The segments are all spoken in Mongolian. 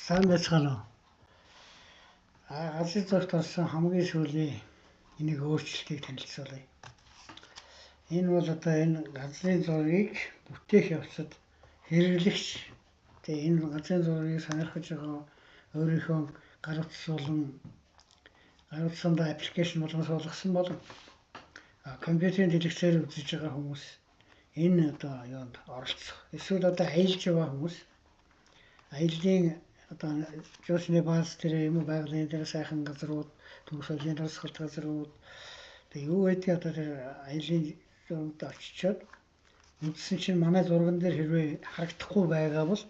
Сайн байцгаана уу? Газрын зургт орсон хамгийн сүүлийн энийг өөрчлөлтийг танилцуулъя. Энэ бол одоо энэ газрын зургийг бүтээх явцад хэрэглэгч тэгээ энэ газрын зургийг сонирхож байгаа өөрийнхөө гар утас болон гар утсандаа аппликейшн болгосон болон компьютерийн дэлгэцээр үзэж байгаа хүмүүс энэ одоо юунд оролцох. Эсвэл одоо аялж байгаа хүмүүс аяллаа одоо жуулчны бааз дээр юм уу байгалийн дээр сайхан газрууд, төгсөлийн тусгалт газрууд тэгээ юу гэдэг одоо тэр аялын зургад очичоод үзсэн чинь манай зурган дээр хэрвээ харагдахгүй байгаа бол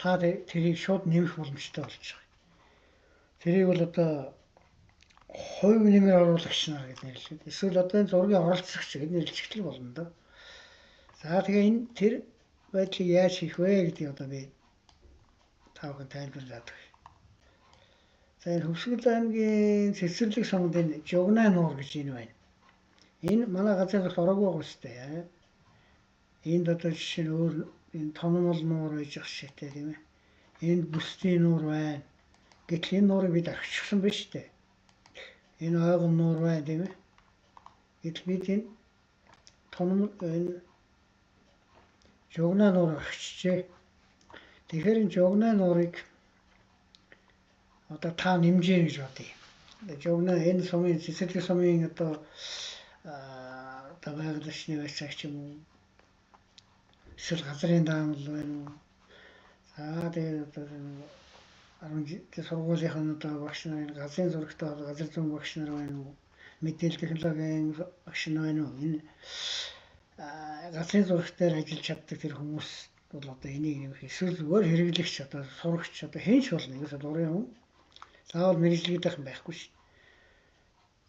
та тэрийг шууд нэмэх боломжтой болж байгаа. Тэрийг бол одоо хувь нэмэр оруулагч нар гэж нэрлэдэг. Эсвэл одоо энэ зургийн оролцогч гэж нэрлэгдэл болно да. За тэгээ энэ тэр байдлыг яаж хийх вэ гэдгийг одоо би тавхан тайлбарлаад байна. За энэ Хөвсгөл аймгийн Цэцэрлэг сонгодын Жугнаа нуур гэж энэ байна. Энэ манай газрын зургт ороогүй байгаа үстэй. Энд одоо жишээ нь өөр энэ томнол нуур байж ах шигтэй тийм ээ. Энд бүсдийн нуур байна. Гэтэл энэ нуурыг бид орхичихсан байна шүү дээ. Энэ ойгон нуур байна тийм ээ. Гэтэл бид энэ томнол энэ Жугнаа нуур орхичжээ. Тэгэхээр энэ Жугнаа нуурыг одоо та нэмжээ гэж бодъё. Жугнаа энэ сумын Цэцэрлэг сумын одоо байгалийн байцаагч юм уу? Эсвэл газрын даамал байна уу? За тэгээд одоо 10 сургуулийн одоо багш нар газрын зурагтай газар зүйн багш нар байна уу? Мэдээлэл технологийн багш нар байна уу? Энэ газрын зурагт дээр ажиллаж чаддаг тэр хүмүүс бол одоо энийг нэмэх эсвэл зүгээр хэрэглэгч одоо сурагч одоо хинч болно. Ерөөсөө дурын хүн заавал мэрэгжлэгдэх юм байхгүй шүү.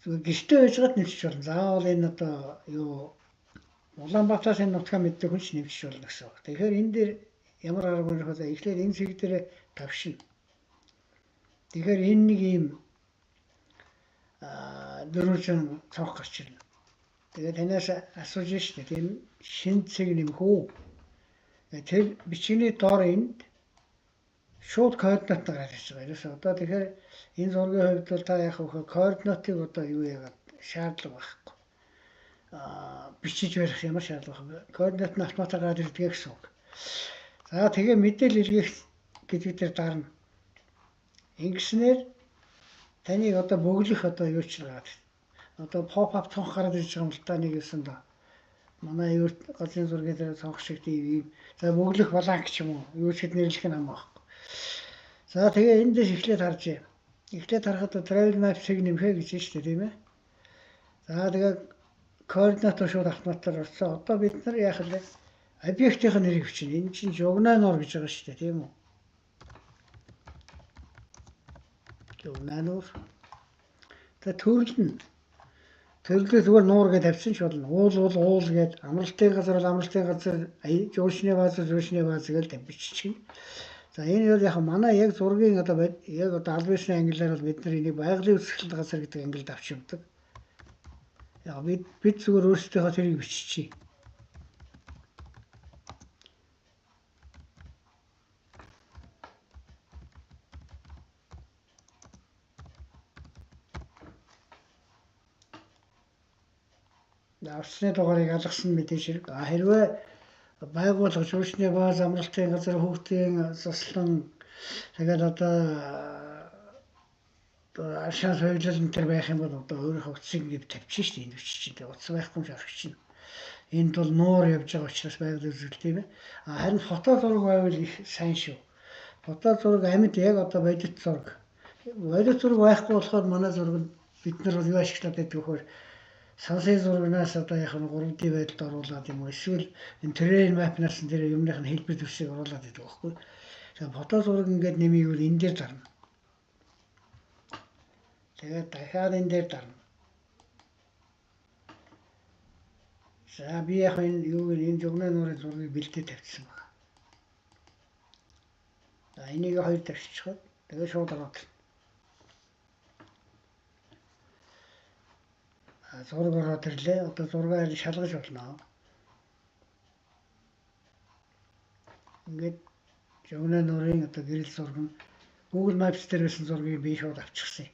Зүгээр гэртээ байж гад нэмчих болно. Заавал энэ одоо юу Улаанбаатараас энэ нутгаа мэддэг хүн ч нэмчих болно гэсэн үг. Тэгэхээр энэ дээр ямар арга барих вэ? Эхлээд энэ зэрэг дээр тавшина. Тэгэхээр энэ нэг ийм дөрвөн цонх гарч ирнэ. Тэгээд танаас асууж штэ тийм шин цэг нэмэх үү? Тэр бичгийн доор энд шууд координат гарч ирж байгаа. Ерөөсөө одоо тэгэхээр энэ зургийн хувьд бол та яг хөө координатыг одоо юу яагаад шаардлага байхгүй. Бичиж барих ямар шаардлага вэ? Координат нь автомат гараад ирдэг гэсэн үг. За тэгээ мэдээлэл илгээх гэдэг дээр дарна. Ингэснээр таныг одоо бөглөх одоо юу ч гараад. Одоо pop-up цонх гараад ирж байгаа юм л та нэг юмсан да. Манай юу газрын зургийн дээр цонх шиг тийм за бөглөх бланк ч юм уу юу ч хэд нэрлэх нь хамаахгүй. За тэгээ энэ дэш эхлээд харж юм. Эхлээд харахад travel map-ыг нэмэхэ гэж байна шүү дээ тийм ээ. За тэгээ координат шууд автоматар орсон. Одоо бид нар яах вэ? Объектийн нэрийг бичнэ. Энэ чинь Жугнаа нуур гэж байгаа шүү дээ тийм үү? Жугнаа нуур. Тэгээ төрөл нь төрлөө зүгээр нуур гэж тавьсан ч болно. Уул гэж амралтын газар бол амралтын газар, жуулчны бааз гэж тавьчихна. За энэ бол яг манай яг зургийн одоо яг одоо аль бишний англиар бол бид нар энийг байгалийн үзэсгэлэнт газар гэдэг ангилд авч явдаг. Яг бид зүгээр өөрсдийнхөө тэрийг биччихье. Авсны дугаарыг алгасан мэдээж хэрэг. Хэрвээ байгууллага жуулчны бааз амралтын газар хүүхдийн заслан тэгээд одоо ашаа соёлол энэ төр байх юм бол одоо өөрийнхөө утсыг ингэ тавьчих шүү дээ энэ бичиж чинь. Утас байхгүй юм шархчихна. Энд бол нуур явж байгаа учраас байгалийн үзэл тийм ээ. Харин фото зураг байвал их сайн шүү. Фото зураг амьд яг одоо бодит зураг. Бодит зураг байхгүй болохоор манай зураг бид нар бол юу ашиглаад байдаг вөхөр сансын зурагнаас одоо яг нь 3D байдалд оруулаад юм уу эсвэл энэ terrain map-наас тэр юмных нь хэлбэр төсвийг оруулаад байдаг байхгүй. Тэгээ фото зураг ингээд нэмийвэл энэ дээр дарна. Тэгээд дахиад энэ дээр дарна. За би яг энэ Жугнаа нуурын зургийг бэлдээ тавьчихсан байна. За энийг хоёр тавьчихад тэгээд шууд ороод. Зураг ороод ирлээ. Одоо зургаар шалгаж болно. Ингээд Жугнаа нуурын одоо гэрэл зураг нь Google Maps дээр байсан зургийг би шууд авчихсан.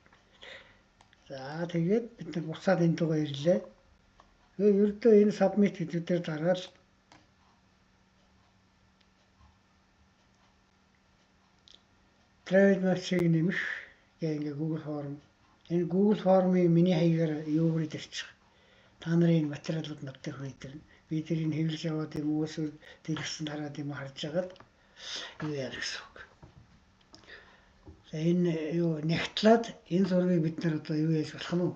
За тэгээд бид нар буцаад энэ руугаа ирлээ. Тэгээ ердөө энэ submit гэдгээр дараад Travel Maps-ыг нэмэх ингээ Google Form. Энэ Google Form-ыг миний хаягаар юу гэж ирчих. Та нарын энэ материалууд надад хүргэж. Би тэрийг хэвлэж яваад юм уу эсвэл дэлгэсэн хараад юм харж байгаад юу яах гэсэн үг. За энэ юу нэгтлээд энэ зургийг бид нар одоо юу яаж болох нь вэ?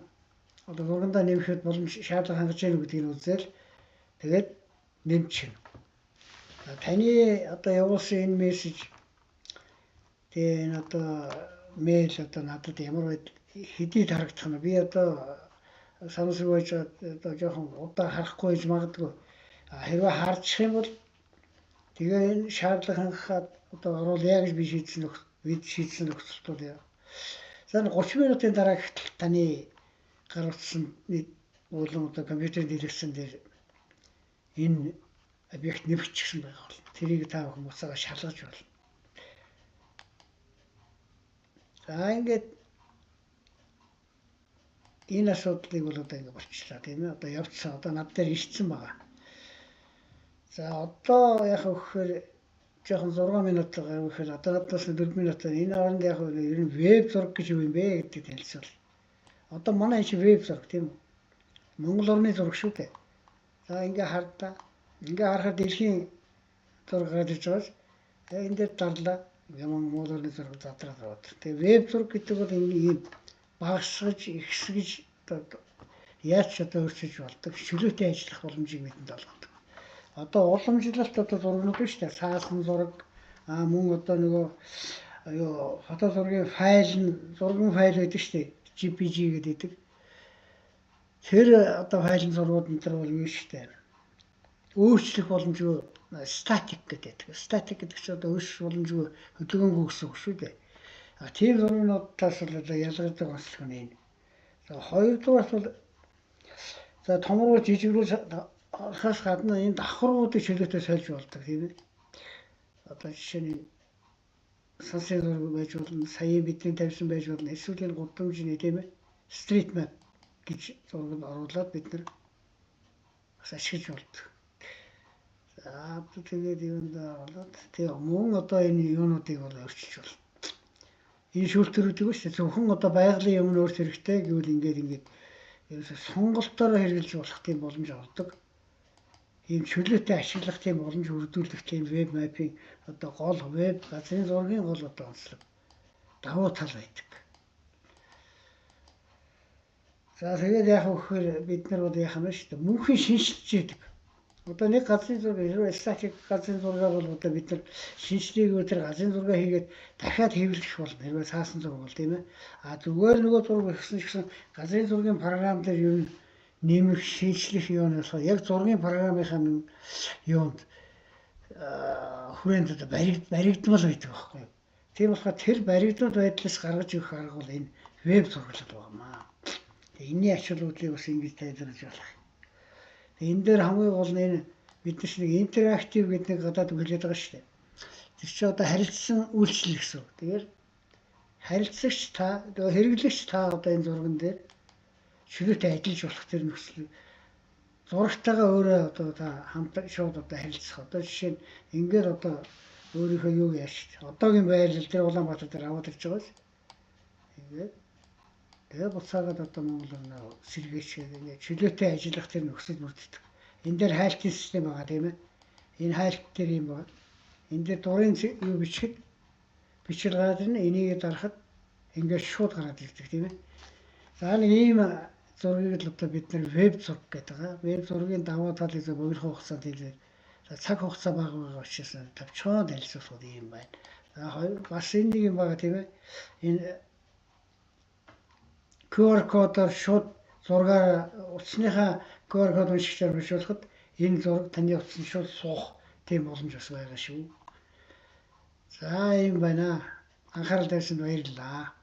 Одоо зургандаа нэмэхэд боломж шаардлага хангаж яах гэдгийг үзэл тэгээд нэмчихнэ. Таны одоо явуулсан энэ мессеж тэгээ энэ одоо мэйл одоо надад ямар байд хэдий харагдах нь би одоо санасруу байж одоо жоохон удаа харахгүй байж магадгүй. Хэрвээ харчих юм бол тэгээ энэ шаардлага хангахад одоо орвол яа гэж би шийдсэн нөхцөлтүүд яа. За 30 минутын дараа гэтэл таны гар утсан уулын одоо компьютерийн дэлгэсэн дээр энэ объект нэмэгдчихсэн байгаа бол тэрийг та бүхэн буцаага шалгаж болно. За ингээд энэ асуудлыг бол одоо ингэ болчихлоо тийм ээ. Одоо явцсан одоо над дээр ишцэн байгаа. За одоо яг өгөхөөр жоохон 6 минут гарах гэхээр одоо надаас 4 минут энэ хооронд яг ер нь веб зураг гэж юу юм бэ гэдэг танилцуул. Одоо манай энэ веб зураг тийм үү? Монгол орны зураг шүү дээ. За ингээ хардаа. Ингээ харахад дэлхийн зураг гарч иж байгаас энэ дээр дарлаа. Ингээ Монгол орны зураг задраад аваад. Тэгээ веб зураг гэдэг бол ийм багасгаж, ихсгэж яаж ч одоо өөрчилж болдог. Чөлөөтэй ажиллах боломжийг бидэнд олгодог. Одоо уламжлалт одоо зургууд биш үү? Саасан зураг мөн одоо нөгөө юу фото зургийн файл зургийн файл байдаг шүү дээ. JPG гэдэг. Тэр одоо файлын зургууд энэ төр бол юу шүү дээ. Өөрчлөх боломжгүй static гэдэг. Static гэдэг чинь одоо өөрчлөх боломжгүй хөдөлгөөнгүй гэсэн үг шүү дээ. Тийм зургуудаас бол одоо ялгардаг онцлог нь энэ. За хоёрдугаар бол за томруу жижигрүүл хас гадна энэ давхаргуудыг чөлөөтэй сольж болдог тийм ээ. Одоо жишээ нь сансын зураг байж болно, сая бидний тавьсан байж болно. Эсвэл энэ гудамжны тийм ээ. Street map гэж зураг оруулаад бид нар бас ашиглаж болдог. За тэгээд юунд оруулаад тэгээ мөн одоо энэ юунуудыг бол өөрчилж болно. Энэ шүүлтэрүүдийг биш зөвхөн одоо байгалийн юм өөрт хэрэгтэй гэвэл ингээд ерөөсө сонголтоор хэрэгжилж болох тийм боломж олдог. Ийм чөлөөтэй ашиглах тийм боломж бүрдүүлэх тийм веб мапинг одоо гол веб газрын зургийн гол одоо онцлог давуу тал байдаг. За тэгээд яг өгөхөөр бид нар бол яах юм бэ шүү дээ. Мөнхийн шинжилж яадаг. Одоо нэг газрын зураг хэрвээ статик газрын зураг бол одоо бид нар шинжлэгийг өдөр газрын зураг хийгээд дахиад хэвлэх болно. Хэрвээ цаасан зураг бол тийм ээ. Зүгээр нөгөө зураг ихсэн ч гэсэн газрын зургийн програм дээр юу нэмэх шинжлэх юм болохоо яг зургийн програмынхаа юунд хүрээнд одоо баригдмал байдаг байхгүй юу. Тийм болохоор тэр баригдмал байдлаас гаргаж ирэх арга бол энэ веб зураглал байгаамаа. Энэний ач холбогдлыг бас ингэж тайлбарлаж болох. Энэ дээр хамгийн гол нь энэ биднес нэг интерактив гэдэг нэг гадаад үгэлээд байгаа шүү дээ. Тэр чинь одоо харилцсан үйлчлэл гэсэн үг. Тэгэхээр харилцагч та хэрэглэгч та одоо энэ зурган дээр чөлөөтэй ажиллаж болох тэр нөхцөл зурагтайгаа өөрөө одоо та хамт шууд одоо харилцах. Одоо жишээ нь ингээд одоо өөрийнхөө юу яаш одоогийн байрлал дээр Улаанбаатар дээр аваад ирж байгаас ингээд тэгээ буцаагаад одоо Монгол орноо сэргээч ингээд чөлөөтэй ажиллах тэр нөхцөл бүрддэг. Энэ дээр хайлтын систем байгаа тийм ээ. Энэ хайлт дээр юм байна. Энэ дээр дурын юу бичгэд бичил гараад ирнэ. Энийг дарахад ингээд шууд гараад ирдэг тийм ээ. За нэг ийм зургийг л одоо бид нар веб зураг гэдэг байгаа. Веб зургийн давуу талыг зөв өөрийнхөө хугацаанд хэлээд цаг хугацаа бага байгаа учраас тавчхан танилцуулах юм байна. За хоёр бас энэ нэг юм байгаа тийм ээ. Энэ QR кодоор шууд зургаар утасныхаа QR код уншиж харьцуулахад энэ зураг таны утасанд шууд суух тийм боломж бас байгаа шүү. За юм байна. Анхаарал тавьсанд баярлалаа.